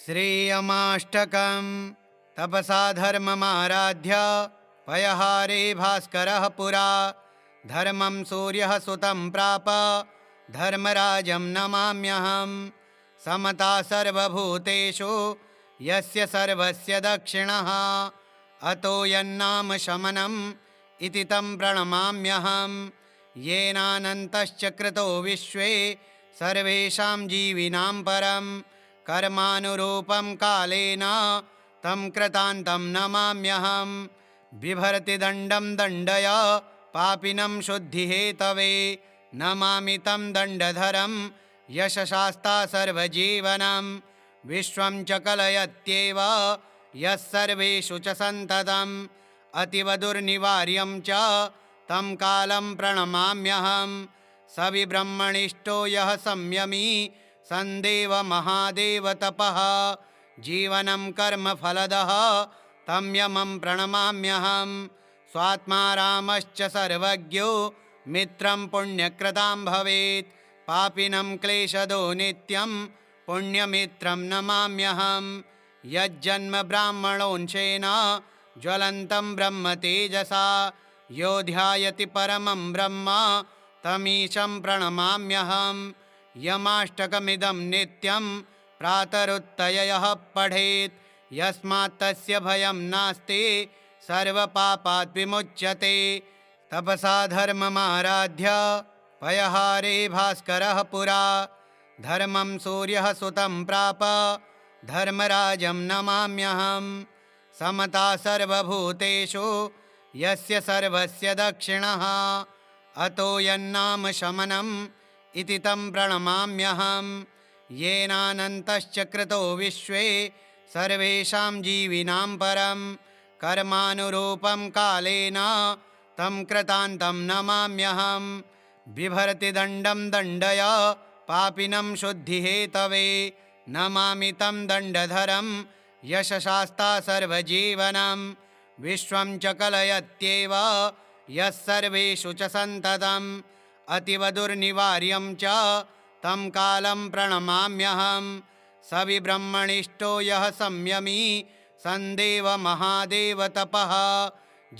श्रेयमाष्टकं तपसा धर्ममाराध्य पयहारे भास्करः पुरा धर्मं सूर्यः सुतं प्राप धर्मराजं नमाम्यहम्। समता सर्वभूतेषु यस्य सर्वस्य दक्षिणः अतो यन्नाम शमनम् इति तं प्रणमाम्यहम्। येनानन्तश्च कृतो विश्वे सर्वेषां जीविनां परं कर्मानुरूपं कालेन तं कृतान्तं नमाम्यहम्। बिभर्ति दण्डं दण्डय पापिनं शुद्धिहेतवे नमामि तं दण्डधरं यशशास्ता सर्वजीवनं। विश्वं च कलयत्येव यः सर्वेषु च सन्ततम् अतीव दुर्निवार्यं च तं कालं प्रणमाम्यहम्। सविब्रह्मणिष्ठो यः संयमी सन्देव महादेव तपः जीवनं कर्मफलदः तं यमं प्रणमाम्यहम्। स्वात्मा रामश्च सर्वज्ञो मित्रं पुण्यकृतां भवेत् पापिनं क्लेशदो नित्यं पुण्यमित्रं नमाम्यहम्। यज्जन्म ब्राह्मणोंशेन ज्वलन्तं ब्रह्म तेजसा यो ध्यायति परमं ब्रह्म तमीशं प्रणमाम्यहम्। यमाष्टकमिदं नित्यं प्रातरुत्तयः पठेत् यस्मात् तस्य भयं नास्ति सर्वपापात् विमुच्यते। तपसा धर्ममाराध्य पयहारे भास्करः पुरा धर्मं सूर्यः सुतं प्राप धर्मराजं नमाम्यहम्। समता सर्वभूतेषु यस्य सर्वस्य दक्षिणः अतो यन्नाम शमनम् इति तं प्रणमाम्यहम्। येनानन्तश्च कृतो विश्वे सर्वेषां जीविनां परं कर्मानुरूपं कालेन तं कृतान्तं नमाम्यहम्। बिभर्ति दण्डं दण्डय पापिनं शुद्धिहेतवे नमामि तं दण्डधरं यशशास्ता सर्वजीवनं। विश्वं च कलयत्येव यः सर्वेषु च सन्ततम् अतीव दुर्निवार्यं च तं कालं प्रणमाम्यहम्। सविब्रह्मणिष्ठो यः संयमी सन्देव महादेव तपः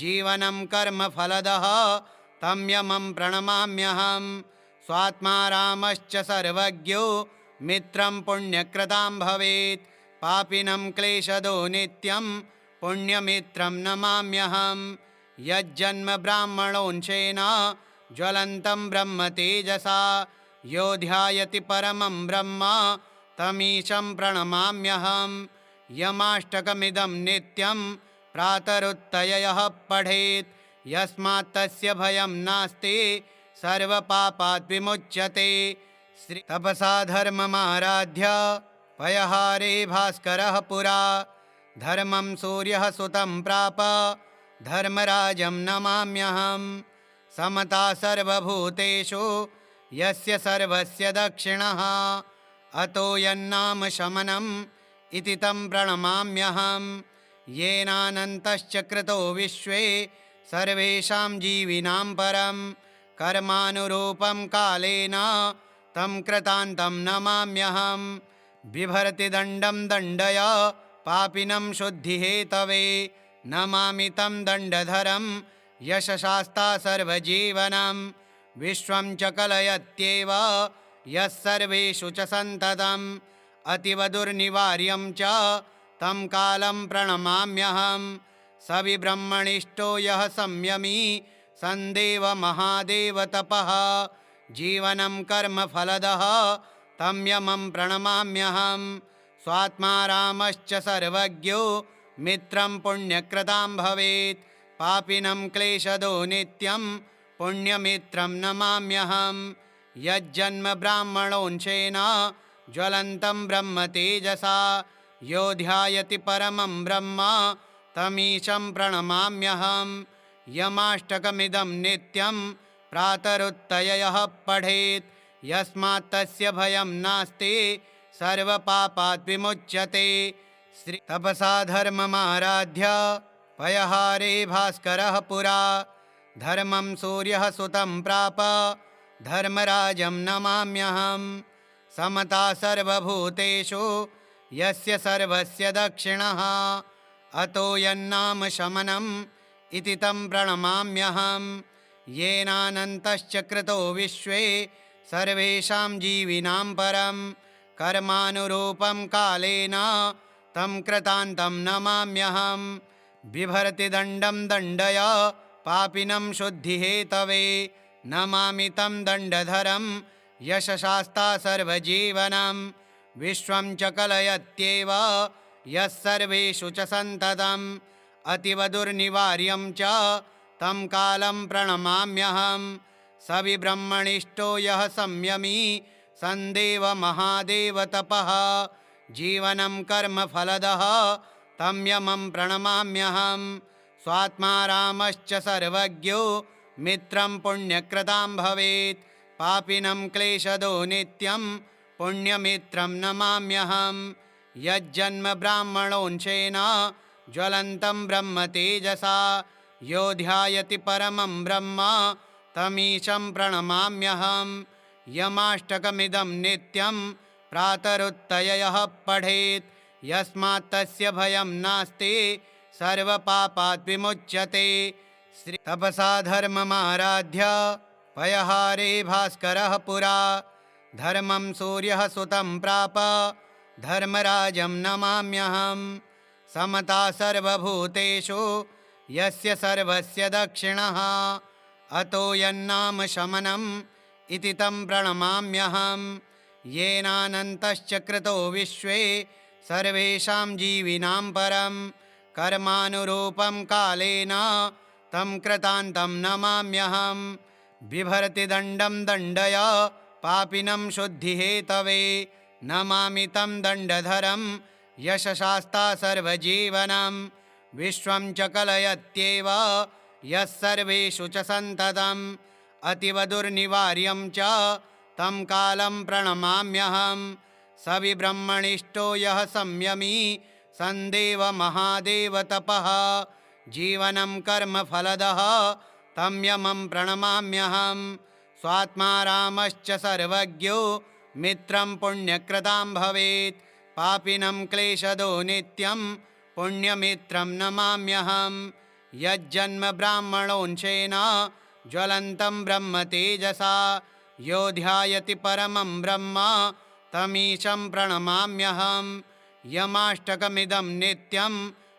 जीवनं कर्मफलदः तं यमं प्रणमाम्यहम्। स्वात्मा रामश्च सर्वज्ञो मित्रं पुण्यकृतां भवेत् पापिनं क्लेशदो नित्यं पुण्यमित्रं नमाम्यहम्। यज्जन्म ब्राह्मणोंशेन ज्वलन्तं ब्रह्म तेजसा यो ध्यायति परमं ब्रह्म तमीशं प्रणमाम्यहम्। यमाष्टकमिदं नित्यं प्रातरुत्तयः पठेत् यस्मात् तस्य भयं नास्ति सर्वपापात् विमुच्यते। तपसा धर्ममाराध्य पयहारे भास्करः पुरा धर्मं सूर्यः सुतं प्राप धर्मराजं नमाम्यहम्। समता सर्वभूतेषु यस्य सर्वस्य दक्षिणः अतो यन्नाम शमनम् इति तं प्रणमाम्यहम्। येनानन्तश्च कृतो विश्वे सर्वेषां जीविनां परं कर्मानुरूपं कालेन तं कृतान्तं नमाम्यहम्। बिभर्ति दण्डं दण्डय पापिनं शुद्धिहेतवे नमामि तं दण्डधरं यशशास्ता सर्वजीवनं। विश्वं च कलयत्येव यः सर्वेषु च सन्ततम् अतीव दुर्निवार्यं च तं कालं प्रणमाम्यहम्। सविब्रह्मणिष्ठो यः संयमी सन्देव महादेव तपः जीवनं कर्मफलदः तं यमं प्रणमाम्यहम्। स्वात्मा रामश्च सर्वज्ञो मित्रं पुण्यकृतां भवेत् पापिनं क्लेशदो नित्यं पुण्यमित्रं नमाम्यहम्। यज्जन्म ब्राह्मणोंशेन ज्वलन्तं ब्रह्म तेजसा यो ध्यायति परमं ब्रह्म तमीशं प्रणमाम्यहम्। यमाष्टकमिदं नित्यं प्रातरुत्तयः पठेत् यस्मात् तस्य भयं नास्ति सर्वपापात् विमुच्यते। तपसा धर्ममाराध्य पयहारे भास्करः पुरा धर्मं सूर्यः सुतं प्राप धर्मराजं नमाम्यहम्। समता सर्वभूतेषु यस्य सर्वस्य दक्षिणः अतो यन्नाम शमनम् इति तं प्रणमाम्यहम्। येनानन्तश्च कृतो विश्वे सर्वेषां जीविनां परं कर्मानुरूपं कालेन तं कृतान्तं नमाम्यहम्। बिभर्ति दण्डं दण्डय पापिनं शुद्धिहेतवे नमामि तं दण्डधरं यशशास्ता सर्वजीवनं। विश्वं च कलयत्येव यः सर्वेषु च सन्ततम् अतीव दुर्निवार्यं च तं कालं प्रणमाम्यहम्। स विब्रह्मणिष्ठो यः संयमी सन्देव महादेव तपः जीवनं कर्मफलदः तं यमं प्रणमाम्यहम्। स्वात्मा रामश्च सर्वज्ञो मित्रं पुण्यकृतां भवेत् पापिनं क्लेशदो नित्यं पुण्यमित्रं नमाम्यहम्। यज्जन्म ब्राह्मणोंशेन ज्वलन्तं ब्रह्म तेजसा यो ध्यायति परमं ब्रह्म तमीशं प्रणमाम्यहम्। यमाष्टकमिदं नित्यं प्रातरुत्थय यः पठेत् यस्मात् तस्य भयं नास्ति सर्वपापात् विमुच्यते। तपसा धर्ममाराध्य पयहारे भास्करः पुरा धर्मं सूर्यः सुतं प्राप धर्मराजं नमाम्यहम्। समता सर्वभूतेषु यस्य सर्वस्य दक्षिणः अतो यन्नाम शमनम् इति तं प्रणमाम्यहम्। येनानन्तश्च कृतो विश्वे सर्वेषां जीविनां परं कर्मानुरूपं कालेन तं कृतान्तं नमाम्यहम्। बिभर्ति दण्डं दण्डय पापिनं शुद्धिहेतवे नमामि तं दण्डधरं यशशास्ता सर्वजीवनं। विश्वं च कलयत्येव यः सर्वेषु च सन्ततम् अतीव दुर्निवार्यं च तं कालं प्रणमाम्यहम्। स विब्रह्मणिष्ठो यः संयमी सन्देव महादेव तपः जीवनं कर्मफलदः तं यमं प्रणमाम्यहम्। स्वात्मा रामश्च सर्वज्ञो मित्रं पुण्यकृतां भवेत् पापिनं क्लेशदो नित्यं पुण्यमित्रं नमाम्यहम्। यज्जन्म ब्राह्मणोंशेन ज्वलन्तं ब्रह्म तेजसा यो ध्यायति परमं ब्रह्म तमीशं प्रणमाम्यहम्। यमाष्टकमिदं नित्यं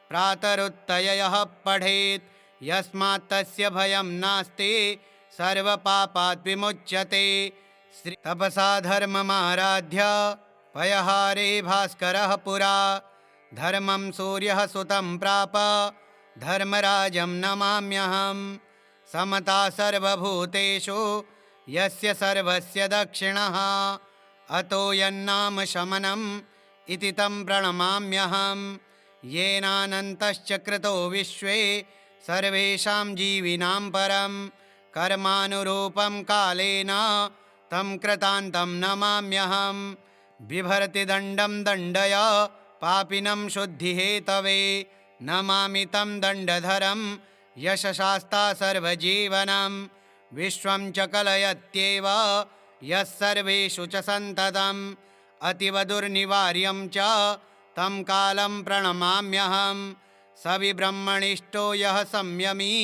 प्रातरुत्थय यः पठेत् यस्मात् तस्य भयं नास्ति सर्वपापात् विमुच्यते। तपसा धर्ममाराध्य पयहारे भास्करः पुरा धर्मं सूर्यः सुतं प्राप धर्मराजं नमाम्यहम्। समता सर्वभूतेषु यस्य सर्वस्य दक्षिणः अतो यन्नाम शमनम् इति तं प्रणमाम्यहम्। येनानन्तश्च कृतो विश्वे सर्वेषां जीविनां परं कर्मानुरूपं कालेन तं कृतान्तं नमाम्यहम्। बिभर्ति दण्डं दण्डय पापिनं शुद्धिहेतवे नमामि तं दण्डधरं यशशास्ता सर्वजीवनं। विश्वं च कलयत्येव यः सर्वेषु च सन्ततम् अतीव दुर्निवार्यं च तं कालं प्रणमाम्यहम्। स विब्रह्मणिष्ठो यः संयमी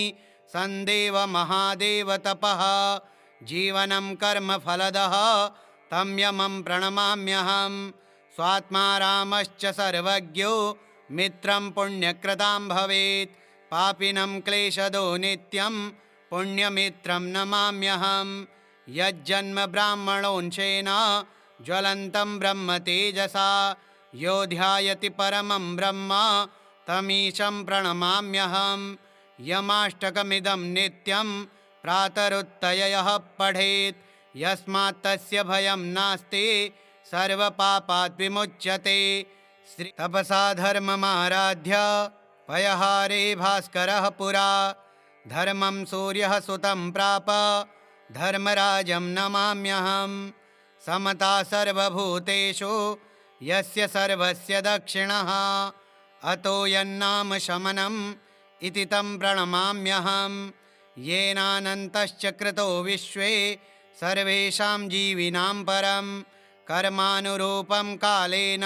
सन्देव महादेव तपः जीवनं कर्मफलदः तं यमं प्रणमाम्यहम्। स्वात्मा रामश्च सर्वज्ञो मित्रं पुण्यकृतां भवेत् पापिनं क्लेशदो नित्यं पुण्यमित्रं नमाम्यहम्। यज्जन्म ब्राह्मणोंशेन ज्वलन्तं ब्रह्म तेजसा यो ध्यायति परमं ब्रह्म तमीशं प्रणमाम्यहम्। यमाष्टकमिदं नित्यं प्रातरुत्थय यः पठेत् यस्मात् तस्य भयं नास्ति सर्वपापात् विमुच्यते। तपसा धर्ममाराध्य पयहारे भास्करः पुरा धर्मं सूर्यः सुतं प्राप धर्मराजं नमाम्यहम्। समता सर्वभूतेषु यस्य सर्वस्य दक्षिणः अतो यन्नाम शमनम् इति तं प्रणमाम्यहम्। येनानन्तश्च कृतो विश्वे सर्वेषां जीविनां परं कर्मानुरूपं कालेन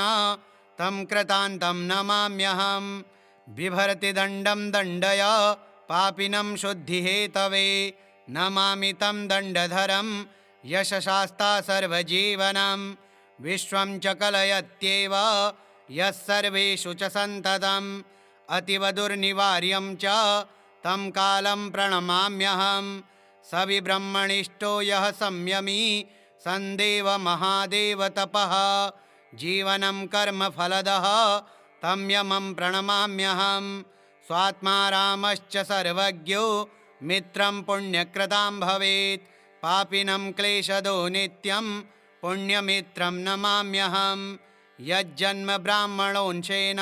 तं कृतान्तं नमाम्यहं। बिभर्ति दण्डं दण्डय पापिनं शुद्धिहेतवे, नमामि तं दण्डधरं यशशास्ता सर्वजीवनं। विश्वं च कलयत्येव यः सर्वेषु च सन्ततम्, अतीव दुर्निवार्यं च तं कालं प्रणमाम्यहं। स विब्रह्मणिष्ठो यः संयमी सन्देव महादेव तपः, जीवनं कर्मफलदः तं यमं प्रणमाम्यहं। स्वात्मा रामश्च सर्वज्ञो मित्रं पुण्यकृतां भवेत्, पापिनं क्लेशदो नित्यं पुण्यमित्रं नमाम्यहं। यज्जन्म ब्राह्मणोंशेन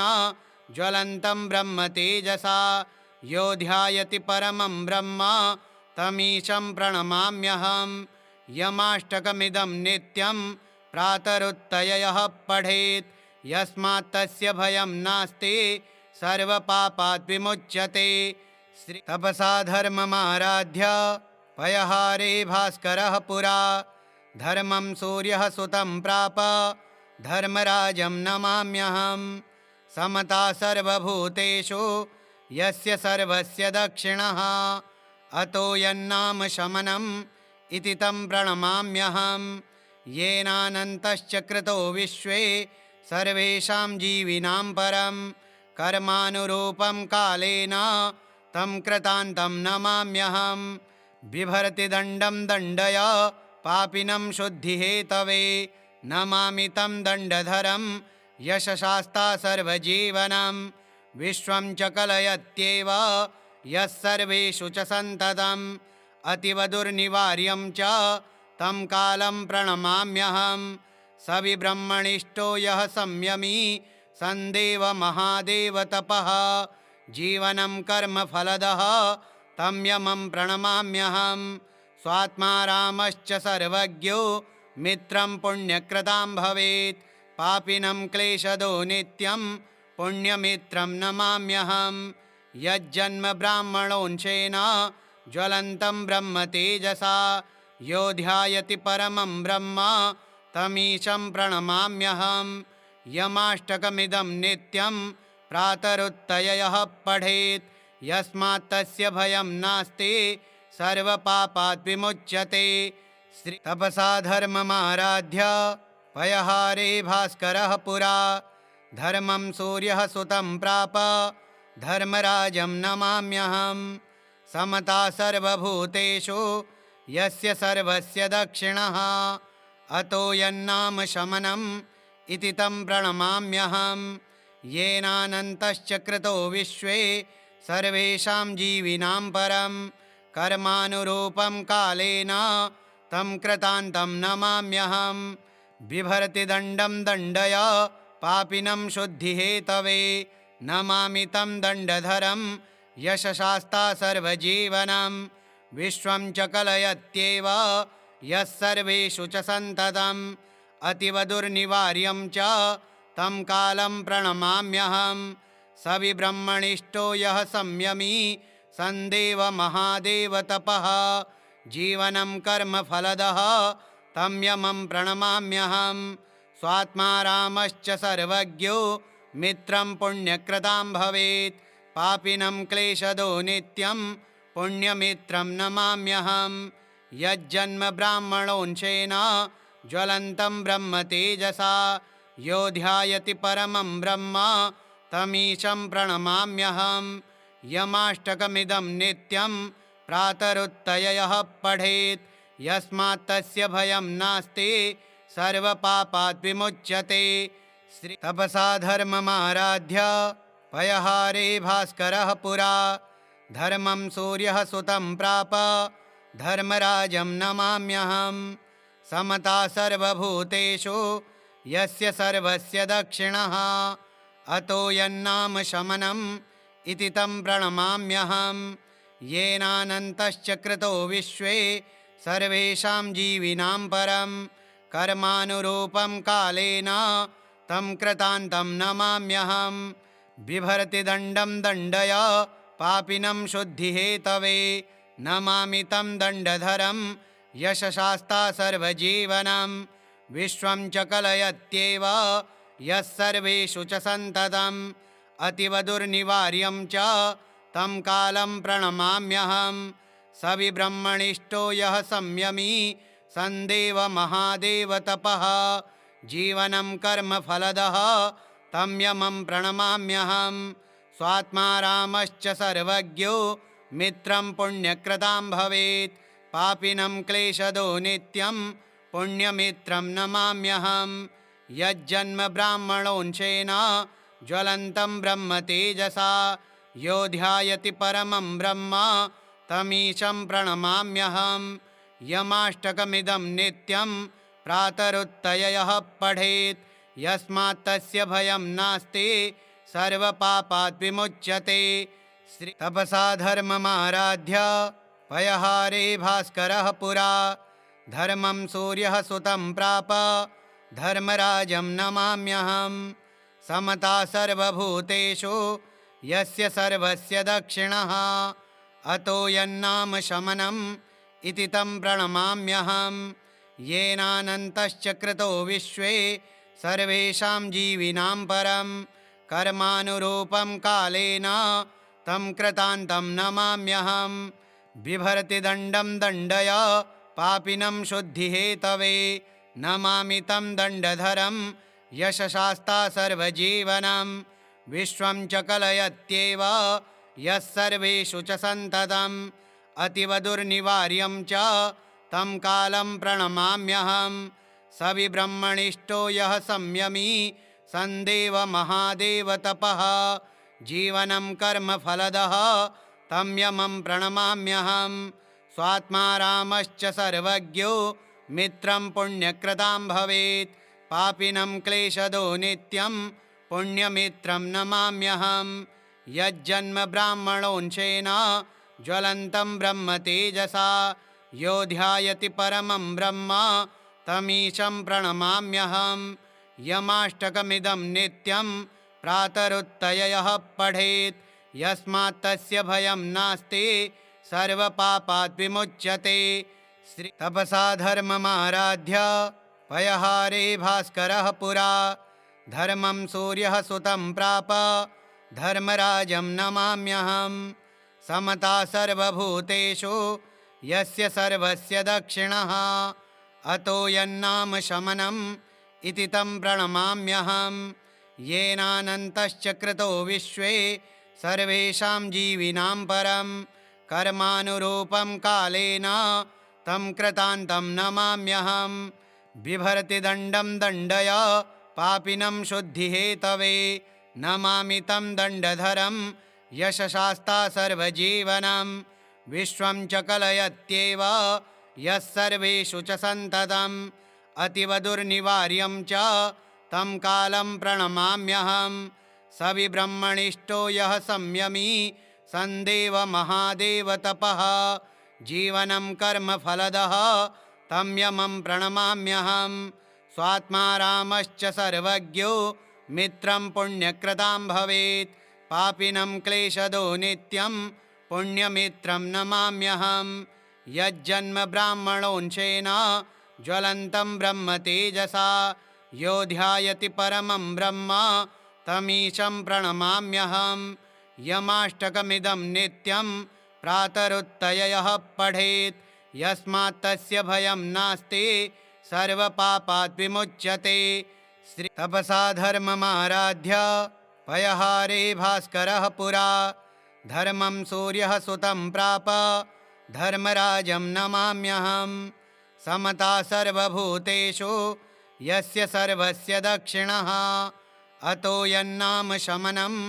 ज्वलन्तं ब्रह्म तेजसा, यो ध्यायति परमं ब्रह्म तमीशं प्रणमाम्यहं। यमाष्टकमिदं नित्यं प्रातरुत्थय यः पठेत्, यस्मात् तस्य भयं नास्ति सर्वपापात् विमुच्यते। तपसा धर्ममाराध्य पयहारे भास्करः पुरा, धर्मं सूर्यः सुतं प्राप धर्मराजं नमाम्यहं। समता सर्वभूतेषु यस्य सर्वस्य दक्षिणः, अतो यन्नाम शमनम् इति तं प्रणमाम्यहं। येनानन्तश्च कृतो विश्वे सर्वेषां जीविनां परं, कर्मानुरूपं कालेन तं कृतान्तं नमाम्यहं। बिभर्ति दण्डं दण्डय पापिनं शुद्धिहेतवे, नमामि तं दण्डधरं यशशास्ता सर्वजीवनं। विश्वं च कलयत्येव यः सर्वेषु च सन्ततम्, अतीव दुर्निवार्यं च तं कालं प्रणमाम्यहं। स विब्रह्मणिष्ठो यः संयमी सन्देव महादेव तपः, जीवनं कर्मफलदः तं यमं प्रणमाम्यहं। स्वात्मा रामश्च सर्वज्ञो मित्रं पुण्यकृतां भवेत्, पापिनं क्लेशदो नित्यं पुण्यमित्रं नमाम्यहं। यज्जन्म ब्राह्मणोंशेन ज्वलन्तं ब्रह्म तेजसा, यो ध्यायति परमं ब्रह्म तमीशं प्रणमाम्यहं। यमाष्टकमिदं नित्यं प्रातरुत्थय यः पठेत्, यस्मात् तस्य भयं नास्ति सर्वपापात् विमुच्यते। तपसा धर्ममाराध्य पयहारे भास्करः पुरा, धर्मं सूर्यः सुतं प्राप धर्मराजं नमाम्यहं। समता सर्वभूतेषु यस्य सर्वस्य दक्षिणः, अतो यन्नाम शमनम् इति तं प्रणमाम्यहं। येनानन्तश्च कृतो विश्वे सर्वेषां जीविनां परं, कर्मानुरूपं कालेन तं कृतान्तं नमाम्यहं। बिभर्ति दण्डं दण्डय पापिनं शुद्धिहेतवे, नमामि तं दण्डधरं यशशास्ता सर्वजीवनं। विश्वं च कलयत्येव यः सर्वेषु च सन्ततम्, अतीव दुर्निवार्यं च तं कालं प्रणमाम्यहं। स विब्रह्मणिष्ठो यः संयमी सन्देव महादेव तपः, जीवनं कर्मफलदः तं यमं प्रणमाम्यहं। स्वात्मा रामश्च सर्वज्ञो मित्रं पुण्यकृतां भवेत्, पापिनं क्लेशदो नित्यं पुण्यमित्रं नमाम्यहं। यज्जन्म ब्राह्मणोंशेन ज्वलन्तं ब्रह्म तेजसा, यो ध्यायति परमं ब्रह्म तमीशं प्रणमाम्यहं। यमाष्टकमिदं नित्यं प्रातरुत्थय यः पठेत्, यस्मात् तस्य भयं नास्ति सर्वपापात् विमुच्यते। तपसा धर्ममाराध्य पयहारे भास्करः पुरा, धर्मं सूर्यः सुतं प्राप धर्मराजं नमाम्यहं। समता सर्वभूतेषु यस्य सर्वस्य दक्षिणः, अतो यन्नाम शमनम् इति तं प्रणमाम्यहं। येनानन्तश्च कृतो विश्वे सर्वेषां जीविनां परं, कर्मानुरूपं कालेन तं कृतान्तं नमाम्यहं। बिभर्ति दण्डं दण्डय पापिनं शुद्धिहेतवे, नमामि तं दण्डधरं यशशास्ता सर्वजीवनं। विश्वं च कलयत्येव यः सर्वेषु च सन्ततम् अतीव दुर्निवार्यं च तं कालं प्रणमाम्यहम्। स विब्रह्मणिष्ठो यः संयमी सन्देव महादेव तपः जीवनं कर्मफलदः तं यमं प्रणमाम्यहम्। स्वात्मा रामश्च सर्वज्ञो मित्रं पुण्यकृतां भवेत् पापिनं क्लेशदो नित्यं पुण्यमित्रं नमाम्यहम्। यज्जन्म ब्राह्मणोंशेन ज्वलन्तं ब्रह्म तेजसा यो ध्यायति परमं ब्रह्म तमीशं प्रणमाम्यहम्। यमाष्टकमिदं नित्यं प्रातरुत्थय यः पठेत् यस्मात् तस्य भयं नास्ति सर्वपापात् विमुच्यते। श्री तपसा धर्ममाराध्य पयहारे भास्करः पुरा धर्मं सूर्यः सुतं प्राप धर्मराजं नमाम्यहम्। समता सर्वभूतेषु यस्य सर्वस्य दक्षिणः अतो यन्नाम शमनम् इति तं प्रणमाम्यहम्। येनानन्तश्च कृतो विश्वे सर्वेषां जीविनां परं कर्मानुरूपं कालेन तं कृतान्तं नमाम्यहम्। बिभर्ति दण्डं दण्डय पापिनं शुद्धिहेतवे नमामि तं दण्डधरं यशशास्ता सर्वजीवनं। विश्वं च कलयत्येव यः सर्वेषु च सन्ततम् अतीव दुर्निवार्यं च तं कालं प्रणमाम्यहम्। स विब्रह्मणिष्ठो यः संयमी सन्देव महादेव तपः जीवनं कर्मफलदः तं यमं प्रणमाम्यहम्। स्वात्मा रामश्च सर्वज्ञो मित्रं पुण्यकृतां भवेत् पापिनं क्लेशदो नित्यं पुण्यमित्रं नमाम्यहम्। यज्जन्म ब्राह्मणोंशेन ज्वलन्तं ब्रह्म तेजसा यो ध्यायति परमं ब्रह्म तमीशं प्रणमाम्यहम्। यमाष्टकमिदं नित्यं प्रातरुत्थय यः पठेत् यस्मात् तस्य भयं नास्ति सर्वपापात् विमुच्यते। श्री तपसा धर्ममाराध्य पयहारे भास्करः पुरा धर्मं सूर्यः सुतं प्राप धर्मराजं नमाम्यहम्। समता सर्वभूतेषु यस्य सर्वस्य दक्षिणः अतो यन्नाम शमनम् इति तं प्रणमाम्यहम्। येनानन्तश्च कृतो विश्वे सर्वेषां जीविनां परं कर्मानुरूपं कालेन तं कृतान्तं नमाम्यहम्। बिभर्ति दण्डं दण्डय पापिनं शुद्धिहेतवे नमामि तं दण्डधरं यशशास्ता सर्वजीवनं। विश्वं च कलयत्येव यः सर्वेषु च सन्ततम् अतीव दुर्निवार्यं च तं कालं प्रणमाम्यहम्। स विब्रह्मणिष्ठो यः संयमी सन्देव महादेव तपः जीवनं कर्मफलदः तं यमं प्रणमाम्यहम्। स्वात्मा रामश्च सर्वज्ञो मित्रं पुण्यकृतां भवेत् पापिनं क्लेशदो नित्यं पुण्यमित्रं नमाम्यहम्। यज्जन्म ब्राह्मणोंशेन ज्वलन्तं ब्रह्म तेजसा यो ध्यायति परमं ब्रह्म तमीशं प्रणमाम्यहम्। यमाष्टकमिदं नित्यं प्रातरुत्थय यः पठेत् यस्मात् तस्य भयं नास्ति सर्वपापात् विमुच्यते। श्री तपसा धर्ममाराध्य पयहारे भास्करः पुरा धर्मं सूर्यः सुतं प्राप धर्मराजं नमाम्यहम्। समता सर्वभूतेषु यस्य सर्वस्य दक्षिणः अतो यन्नाम शमनम्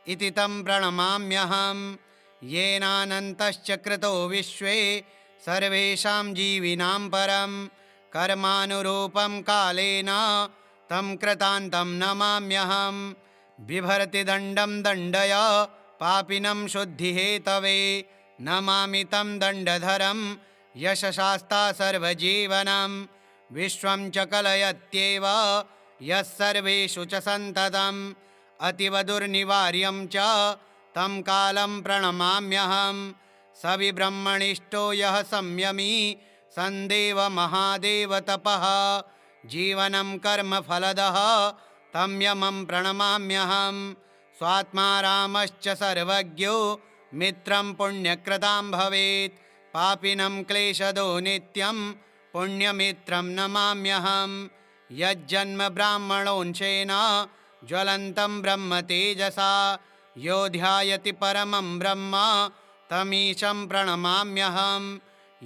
इति तं प्रणमाम्यहम्। येनानन्तश्च कृतो विश्वे सर्वेषां जीविनां परं कर्मानुरूपं कालेन तं कृतान्तं नमाम्यहम्। बिभर्ति दण्डं दण्डय पापिनं शुद्धिहेतवे नमामि तं दण्डधरं यशशास्ता सर्वजीवनं। विश्वं च कलयत्येव यः सर्वेषु च सन्ततम् अतीव दुर्निवार्यं च तं कालं प्रणमाम्यहम्। स विब्रह्मणिष्ठो यः संयमी सन्देव महादेव तपः जीवनं कर्मफलदः तं यमं प्रणमाम्यहं स्वात्मा रामश्च सर्वज्ञो मित्रं पुण्यकृतां भवेत् पापिनं क्लेशदो नित्यं पुण्यमित्रं नमाम्यहं यज्जन्म ब्राह्मणोंशेन ज्वलन्तं ब्रह्म तेजसा यो ध्यायति परमं ब्रह्म तमीशं प्रणमाम्यहं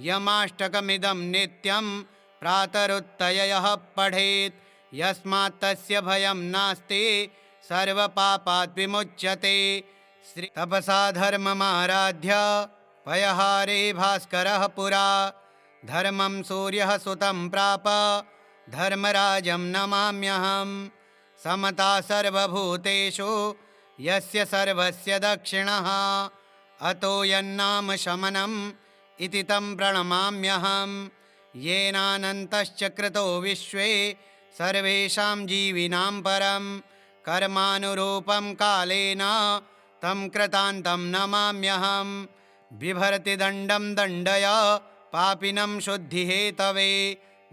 यमाष्टकमिदं नित्यं प्रातरुत्तयः पठेत् यस्मात् तस्य भयं नास्ति सर्वपापात् विमुच्यते। श्री तपसा धर्ममाराध्य पयहारे भास्करः पुरा धर्मं सूर्यः सुतं प्राप धर्मराजं नमाम्यहं समता सर्वभूतेषु यस्य सर्वस्य दक्षिणः अतो यन्नाम शमनम् इति तं प्रणमाम्यहं येनानन्तश्च कृतो विश्वे सर्वेषां जीविनां परं कर्मानुरूपं कालेन तं कृतान्तं नमाम्यहं बिभर्ति दण्डं दण्डय पापिनं शुद्धिहेतवे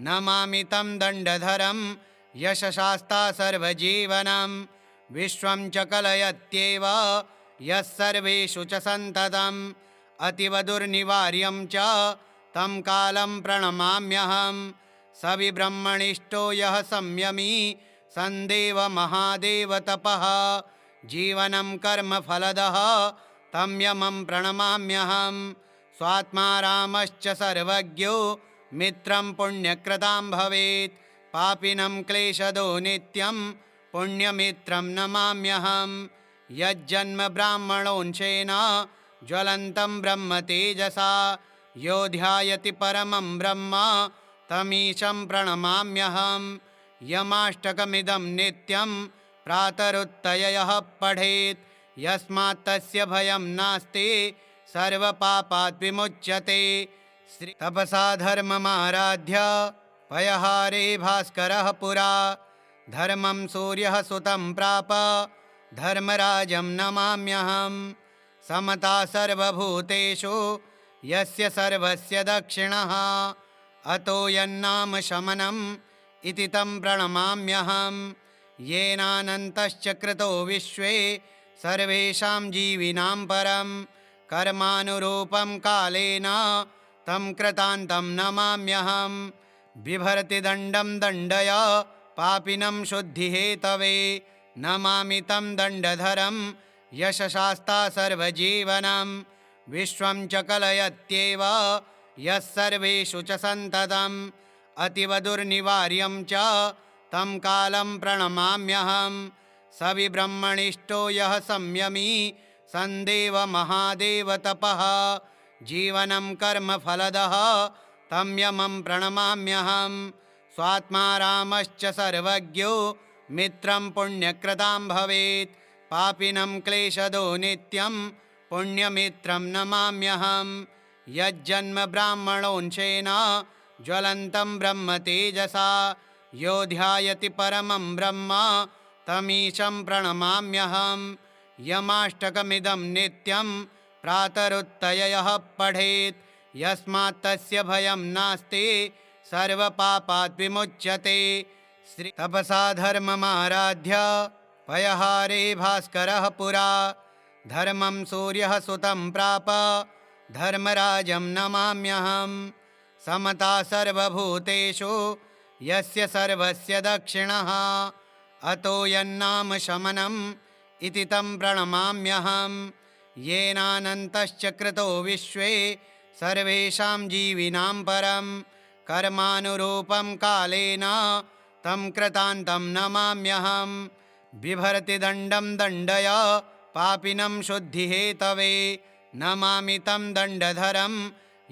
नमामि तं दण्डधरं यशशास्ता सर्वजीवनं विश्वं च कलयत्येव यः सर्वेषु च सन्ततम् अतीव दुर्निवार्यं च तं कालं प्रणमाम्यहं सविब्रह्मणिष्ठो यः संयमी सन्देव महादेव तपः जीवनं कर्मफलदः तं यमं प्रणमाम्यहं स्वात्मा रामश्च सर्वज्ञो मित्रं पुण्यकृतां भवेत् पापिनं क्लेशदो नित्यं पुण्यमित्रं नमाम्यहं यज्जन्म ब्राह्मणोंशेन ज्वलन्तं ब्रह्म तेजसा यो ध्यायति परमं ब्रह्म तमीशं प्रणमाम्यहं यमाष्टकमिदं नित्यं प्रातरुत्तयः पठेत् यस्मात् तस्य भयं नास्ति सर्वपापात् विमुच्यते। श्री तपसा धर्ममाराध्य पयहारे भास्करः पुरा धर्मं सूर्यः सुतं प्राप धर्मराजं नमाम्यहं समता सर्वभूतेषु यस्य सर्वस्य दक्षिणः अतो यन्नाम शमनम् इति तं प्रणमाम्यहं येनानन्तश्च कृतो विश्वे सर्वेषां जीविनां परं कर्मानुरूपं कालेन तं कृतान्तं नमाम्यहं बिभर्ति दण्डं दण्डय पापिनं शुद्धिहेतवे नमामि तं दण्डधरं यशशास्ता सर्वजीवनं विश्वं च कलयत्येव यः सर्वेषु च सन्ततम् अतीव दुर्निवार्यं च तं कालं प्रणमाम्यहं सविब्रह्मणिष्ठो यः संयमी सन्देव महादेव तपः जीवनं कर्मफलदः तं यमं प्रणमाम्यहं स्वात्मा रामश्च सर्वज्ञो मित्रं पुण्यकृतां भवेत् पापिनं क्लेशदो नित्यं पुण्यमित्रं नमाम्यहं यज्जन्म ब्राह्मणोंशेन ज्वलन्तं ब्रह्म तेजसा यो ध्यायति परमं ब्रह्म तमीशं प्रणमाम्यहं यमाष्टकमिदं नित्यं प्रातरुत्तयः पठेत् यस्मात् तस्य भयं नास्ति सर्वपापात् विमुच्यते। श्री तपसा धर्ममाराध्य पयहारे भास्करः पुरा धर्मं सूर्यः सुतं प्राप धर्मराजं नमाम्यहं समता सर्वभूतेषु यस्य सर्वस्य दक्षिणः अतो यन्नाम शमनम् इति तं प्रणमाम्यहं येनानन्तश्च कृतो विश्वे सर्वेषां जीविनां परं कर्मानुरूपं कालेन तं कृतान्तं नमाम्यहं बिभर्ति दण्डं दण्डय पापिनं शुद्धिहेतवे नमामि तं दण्डधरं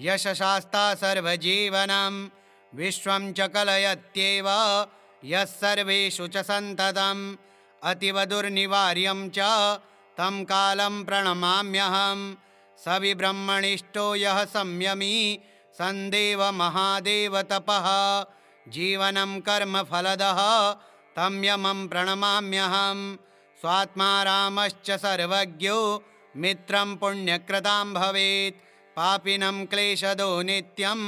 यशशास्ता सर्वजीवनं विश्वं च कलयत्येव यः सर्वेषु च सन्ततम् अतीव दुर्निवार्यं च तं कालं प्रणमाम्यहं सविब्रह्मणिष्ठो यः संयमी सन्देव महादेव तपः जीवनं कर्मफलदः तं यमं प्रणमाम्यहं स्वात्मा रामश्च सर्वज्ञो मित्रं पुण्यकृतां भवेत् पापिनं क्लेशदो नित्यं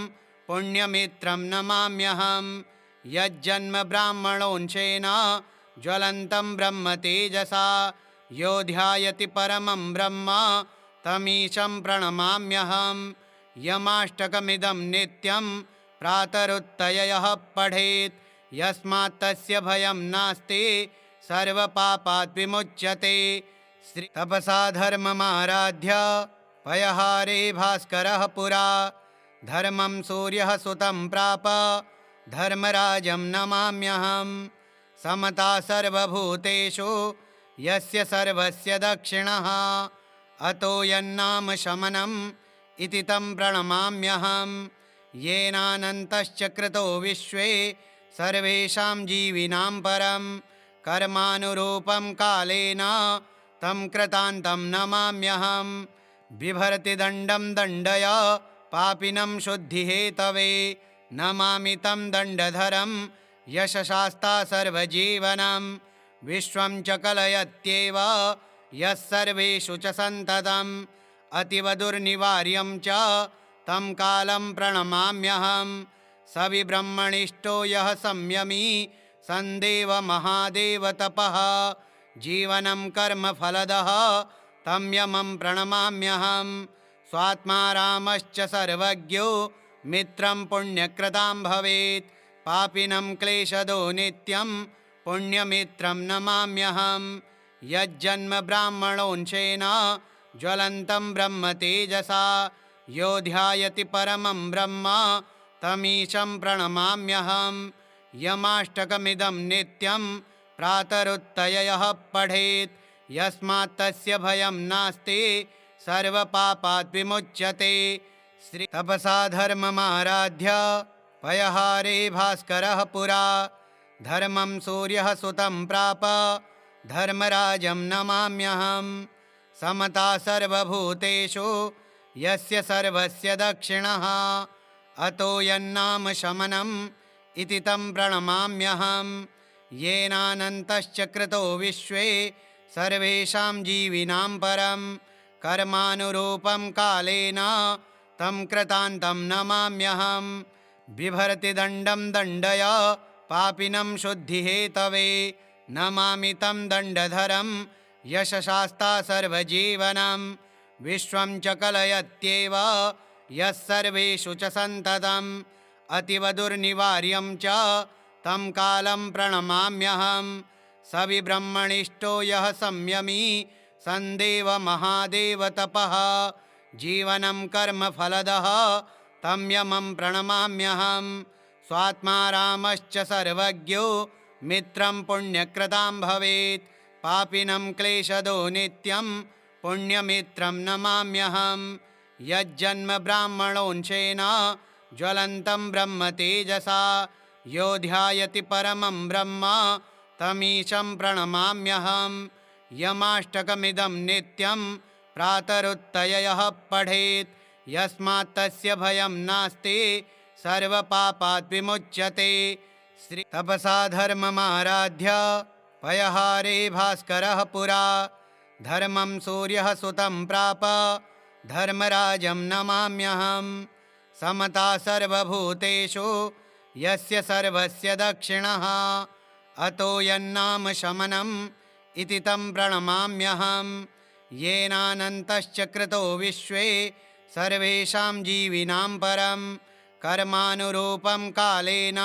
पुण्यमित्रं नमाम्यहं यज्जन्म ब्राह्मणोंशेन ज्वलन्तं ब्रह्म तेजसा यो ध्यायति परमं ब्रह्म तमीशं प्रणमाम्यहम् यमाष्टकमिदं नित्यं प्रातरुत्थय यः पठेत् यस्मात् तस्य भयं नास्ति सर्वपापात् विमुच्यते। श्री तपसा धर्ममाराध्य पयहारे भास्करः पुरा धर्मं सूर्यः सुतं प्राप धर्मराजं नमाम्यहम् समता सर्वभूतेषु यस्य सर्वस्य दक्षिणः अतो यन्नाम शमनम् इति तं प्रणमाम्यहम् येनानन्तश्च कृतो विश्वे सर्वेषां जीविनां परं कर्मानुरूपं कालेन तं कृतान्तं नमाम्यहम् बिभर्ति दण्डं दण्डय पापिनं शुद्धिहेतवे नमामि तं दण्डधरं यशशास्ता सर्वजीवनं विश्वं च कलयत्येव यः सर्वेषु च सन्ततम् अतीव दुर्निवार्यं च तं कालं प्रणमाम्यहम् सविब्रह्मणिष्ठो यः संयमी सन्देव महादेव तपः जीवनं कर्मफलदः तं यमं प्रणमाम्यहम् स्वात्मा रामश्च सर्वज्ञो मित्रं पुण्यकृतां भवेत् पापिनं क्लेशदो नित्यं पुण्यमित्रं नमाम्यहम् यज्जन्म ब्राह्मणोंशेन ज्वलन्तं ब्रह्म तेजसा यो ध्यायति परमं ब्रह्म तमीशं प्रणमाम्यहम् यमाष्टकमिदं नित्यं प्रातरुत्थय यः पठेत् यस्मात् तस्य भयं नास्ति सर्वपापात् विमुच्यते। श्री तपसा धर्ममाराध्य पयहारे भास्करः पुरा धर्मं सूर्यः सुतं प्राप धर्मराजं नमाम्यहम् समता सर्वभूतेषु यस्य सर्वस्य दक्षिणः अतो यन्नाम शमनम् इति तं प्रणमाम्यहम् येनानन्तश्च कृतो विश्वे सर्वेषां जीविनां परं कर्मानुरूपं कालेन तं कृतान्तं नमाम्यहम् बिभर्ति दण्डं दण्डय पापिनं शुद्धिहेतवे नमामि तं दण्डधरं यशशास्ता सर्वजीवनं विश्वं च कलयत्येव यः सर्वेषु च सन्ततम् अतीव दुर्निवार्यं च तं कालं प्रणमाम्यहम् सविब्रह्मणिष्ठो यः संयमी सन्देव महादेव तपः जीवनं कर्मफलदः तं यमं प्रणमाम्यहम् स्वात्मा रामश्च सर्वज्ञो मित्रं पुण्यकृतां भवेत् पापिनं क्लेशदो नित्यं पुण्यमित्रं नमाम्यहम् यज्जन्म ब्राह्मणोंशेन ज्वलन्तं ब्रह्म तेजसा यो ध्यायति परमं ब्रह्म तमीशं प्रणमाम्यहम् यमाष्टकमिदं नित्यं प्रातरुत्थय यः पठेत् यस्मात् तस्य भयं नास्ति सर्वपापात् विमुच्यते। श्री तपसा धर्ममाराध्य पयहारे भास्करः पुरा धर्मं सूर्यः सुतं प्राप धर्मराजं नमाम्यहम् समता सर्वभूतेषु यस्य सर्वस्य दक्षिणः अतो यन्नाम शमनम् इति तं प्रणमाम्यहम् येनानन्तश्च कृतो विश्वे सर्वेषां जीविनां परं कर्मानुरूपं कालेन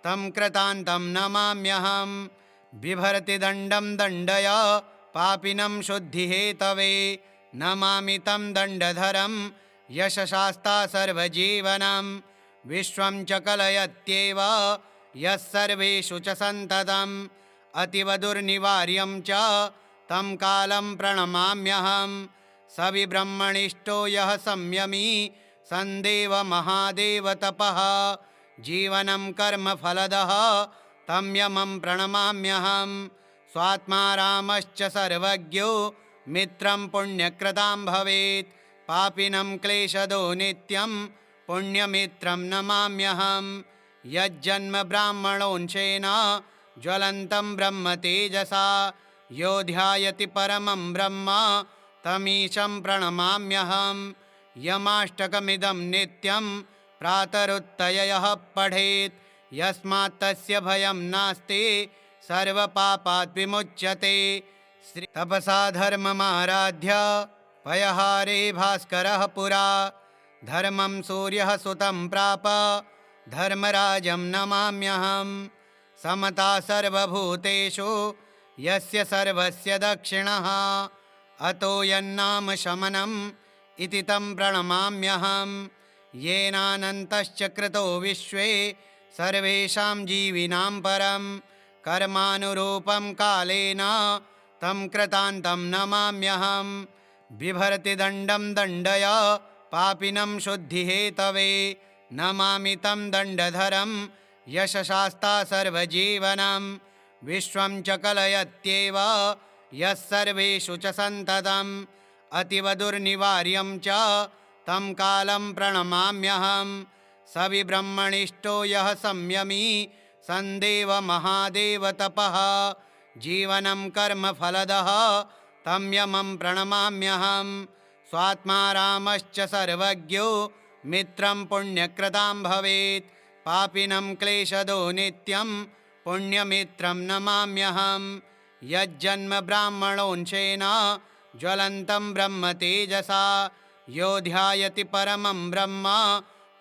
तं कृतान्तं नमाम्यहम् बिभर्ति दण्डं दण्डय पापिनं शुद्धिहेतवे नमामि तं दण्डधरं यशशास्ता सर्वजीवनं विश्वं च कलयत्येव यः सर्वेषु च सन्ततम् अतीव दुर्निवार्यं च तं कालं प्रणमाम्यहम् सविब्रह्मणिष्ठो यः संयमी सन्देव महादेव तपः जीवनं कर्मफलदः तं यमं प्रणमाम्यहम् स्वात्मा रामश्च सर्वज्ञो मित्रं पुण्यकृतां भवेत् पापिनं क्लेशदो नित्यं पुण्यमित्रं नमाम्यहम् यज्जन्म ब्राह्मणोंशेन ज्वलन्तं ब्रह्म तेजसा यो ध्यायति परमं ब्रह्म तमीशं प्रणमाम्यहम् यमाष्टकमिदं नित्यं प्रातरुत्थय यः पठेत् यस्मात् तस्य भयं नास्ति सर्वपापात् विमुच्यते। तपसा धर्ममाराध्य पयहारे भास्करः पुरा। धर्मं सूर्यः सुतं प्राप धर्मराजं नमाम्यहं। समता सर्वभूतेषु यस्य सर्वस्य दक्षिणः। अतो यन्नाम शमनम् इति तं प्रणमाम्यहं। येनानन्तश्च कृतो विश्वे सर्वेषां जीविनां परं। कर्मानुरूपं कालेन तं कृतान्तं नमाम्यहं। बिभर्ति दण्डं दण्डय पापिनं शुद्धिहेतवे। नमामि तं दण्डधरं यशशास्ता सर्वजीवनं। विश्वं च कलयत्येव यः सर्वेषु च सन्ततम्। अतीव दुर्निवार्यं च तं कालं प्रणमाम्यहं। स विब्रह्मणिष्ठो यः संयमी सन्देव महादेव तपः। जीवनं कर्मफलदः तं यमं प्रणमाम्यहं। स्वात्मा रामश्च सर्वज्ञो मित्रं पुण्यकृतां भवेत्। पापिनं क्लेशदो नित्यं पुण्यमित्रं नमाम्यहं। यज्जन्म ब्राह्मणोंशेन ज्वलन्तं ब्रह्म तेजसा। यो ध्यायति परमं ब्रह्म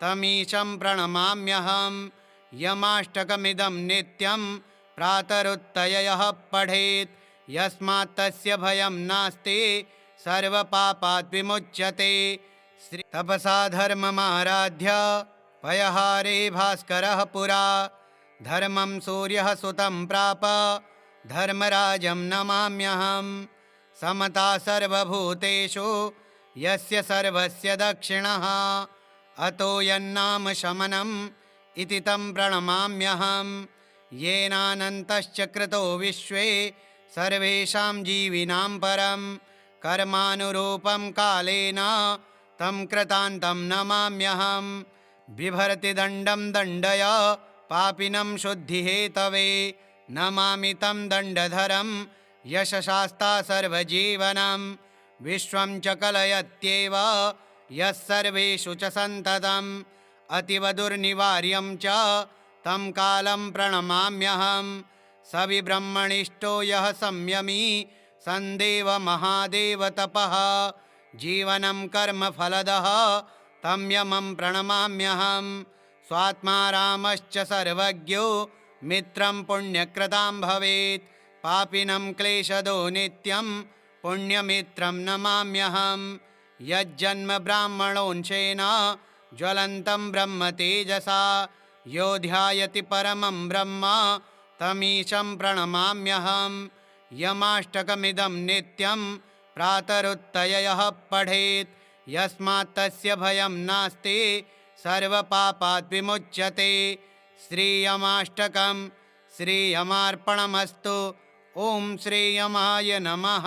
तमीशं प्रणमाम्यहं। यमाष्टकमिदं नित्यं प्रातरुत्थय यः पठेत्। यस्मात् तस्य भयं नास्ति सर्वपापात् विमुच्यते। तपसा धर्ममाराध्य पयहारे भास्करः पुरा। धर्मं सूर्यः सुतं प्राप धर्मराजं नमाम्यहं। समता सर्वभूतेषु यस्य सर्वस्य दक्षिणः। अतो यन्नाम शमनम् इति तं प्रणमाम्यहं। येनानन्तश्च कृतो विश्वे सर्वेषां जीविनां परं। कर्मानुरूपं कालेन तं कृतान्तं नमाम्यहं। बिभर्ति दण्डं दण्डय पापिनं शुद्धिहेतवे। नमामि तं दण्डधरं यशशास्ता सर्वजीवनं। विश्वं च कलयत्येव यः सर्वेषु च सन्ततम्। अतीव दुर्निवार्यं च तं कालं प्रणमाम्यहं। स विब्रह्मणिष्ठो यः संयमी सन्देव महादेव तपः। जीवनं कर्मफलदः तं यमं प्रणमाम्यहं। स्वात्मा रामश्च सर्वज्ञो मित्रं पुण्यकृतां भवेत्। पापिनं क्लेशदो नित्यं पुण्यमित्रं नमाम्यहं। यज्जन्म ब्राह्मणोंशेन ज्वलन्तं ब्रह्म तेजसा। यो ध्यायति परमं ब्रह्म तमीशं प्रणमाम्यहं। यमाष्टकमिदं नित्यं प्रातरुत्थय यः पठेत्। यस्मात् तस्य भयं नास्ति सर्वपापात् विमुच्यते। श्रीयमाष्टकं श्रीयमार्पणमस्तु। ॐ श्रीयमाय नमः।